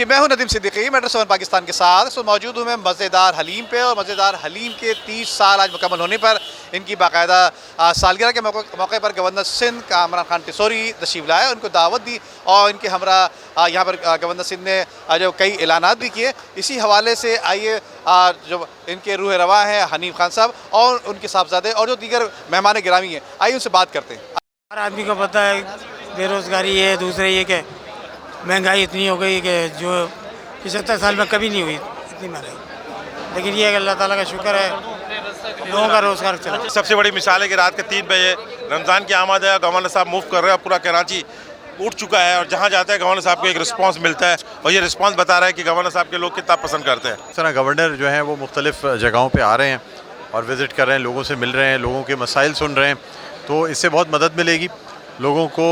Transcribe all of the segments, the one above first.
जी, मैं हूं नदीम सिद्दीकी, मेट्रो 7 पाकिस्तान के साथ। तो मौजूद हूं मैं मज़ेदार हलीम पे, और मज़ेदार हलीम के 30 साल आज मुकम्मल होने पर इनकी बाकायदा सालगिरह के मौके पर गवर्नर सिंध कामरान खान टिसोरी तशरीफ़ लाए, उनको दावत दी और इनके हमरा यहाँ पर गवर्नर सिंध ने जो कई ऐलानात भी किए। इसी हवाले से आइए जो इनके रूह रवा हैं हनीफ खान साहब और उनके साहबजादे और जो दीगर मेहमान गिरामी हैं, आइए उनसे बात करते हैं। हर आदमी को पता है बेरोज़गारी है, दूसरे ये कि महंगाई इतनी हो गई कि जो 75 साल में कभी नहीं हुई इतनी महंगाई, लेकिन ये अल्लाह ताला का शुक्र है लोगों का रोज़गार चला। सबसे बड़ी मिसाल है कि रात के 3 बजे रमज़ान की आमद है, गवर्नर साहब मूव कर रहे हैं, पूरा कराची उठ चुका है और जहाँ जाता है गवर्नर साहब को एक रिस्पांस मिलता है और ये रिस्पांस बता रहा है कि गवर्नर साहब के लोग कितना पसंद करते हैं। इस तरह गवर्नर जो हैं वो मुख्तलिफ़ जगहों पे आ रहे हैं और विज़िट कर रहे हैं, लोगों से मिल रहे हैं, लोगों के मसाइल सुन रहे हैं, तो इससे बहुत मदद मिलेगी लोगों को।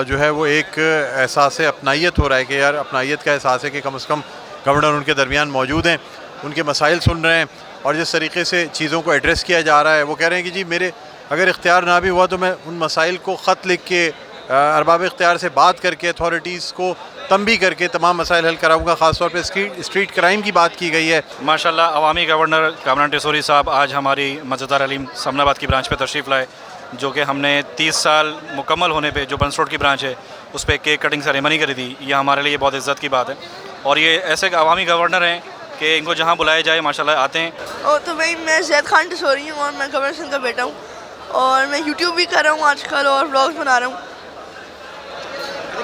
जो है वो एक एहसास अपनाइयत हो रहा है कि यार अपनाइयत का एहसास है कि कम से कम गवर्नर उनके दरमियान मौजूद हैं, उनके मसाइल सुन रहे हैं और जिस तरीके से चीज़ों को एड्रेस किया जा रहा है। वो कह रहे हैं कि जी मेरे अगर इख्तियार ना भी हुआ तो मैं उन मसाइल को ख़त लिख के अरबाब इख्तियार से बात करके अथॉरिटीज़ को तंबी करके तमाम मसाइल हल कराऊंगा। ख़ास तौर पे स्ट्रीट क्राइम की बात की गई है। माशाल्लाह अवामी गवर्नर कामरान टिसोरी साहब आज हमारी मज़ेदार हलीम समनाबाद की ब्रांच पे तशरीफ़ लाए, जो कि हमने 30 साल मुकम्मल होने पे जो बंस रोड की ब्रांच है उस पर केक कटिंग सेरेमनी करी थी। ये हमारे लिए बहुत इज़्ज़त की बात है और ये ऐसे अवामी गवर्नर हैं कि इनको जहाँ बुलाया जाए माशाल्लाह आते हैं। और तो भाई मैं ज़ैद खान टिसोरी हूँ और मैं गवर्नर सिंह का बेटा हूँ और मैं यूट्यूब भी कर रहा हूँ आजकल और व्लॉग्स बना रहा हूँ।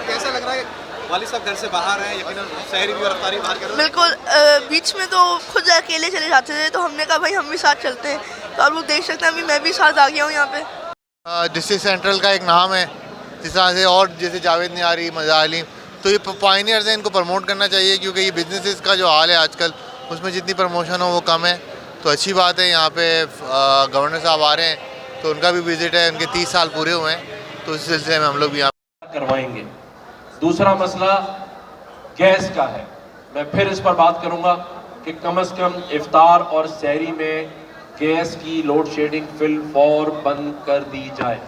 कैसा लग रहा है वालिद साहब घर से बाहर हैं, यकीनन शहरी भी गिरफ्तारी बाहर कर रहे हैं? बिल्कुल, बीच में तो खुद अकेले चले जाते थे तो हमने कहा भाई हम भी साथ चलते हैं, तो आप लोग देख सकते हैं अभी मैं भी साथ आ गया हूँ यहाँ पे। डिस्ट्रिक्ट सेंट्रल का एक नाम है जिस तरह से, और जैसे जावेद नियारी मज़ा हलीम, तो ये पायनियर्स हैं, इनको प्रमोट करना चाहिए क्योंकि ये बिजनेसेस का जो हाल है आजकल उसमें जितनी प्रमोशन हो वो कम है। तो अच्छी बात है यहाँ पे गवर्नर साहब आ रहे हैं तो उनका भी विजिट है, उनके 30 साल पूरे हुए हैं, तो इस सिलसिले में हम लोग भी यहाँ करवाएंगे। दूसरा मसला गैस का है, मैं फिर इस पर बात करूंगा कि कम से कम इफ्तार और सहरी में गैस की लोड शेडिंग फिल फौर बंद कर दी जाए।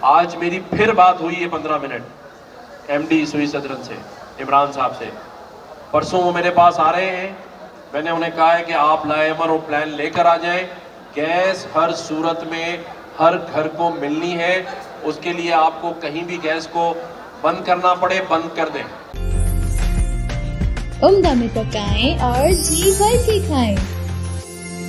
आज मेरी फिर बात हुई है 15 मिनट एमडी सुई सदरन से, इमरान साहब से। परसों वो मेरे पास आ रहे हैं, मैंने उन्हें कहा है कि आप लाएमर और प्लान लेकर आ जाएं। गैस हर सूरत में हर घर को मिलनी है, उसके लिए आपको कहीं भी गैस को बंद करना पड़े बंद कर दें। उम्दा में पकाएं और जी भर के खाएं।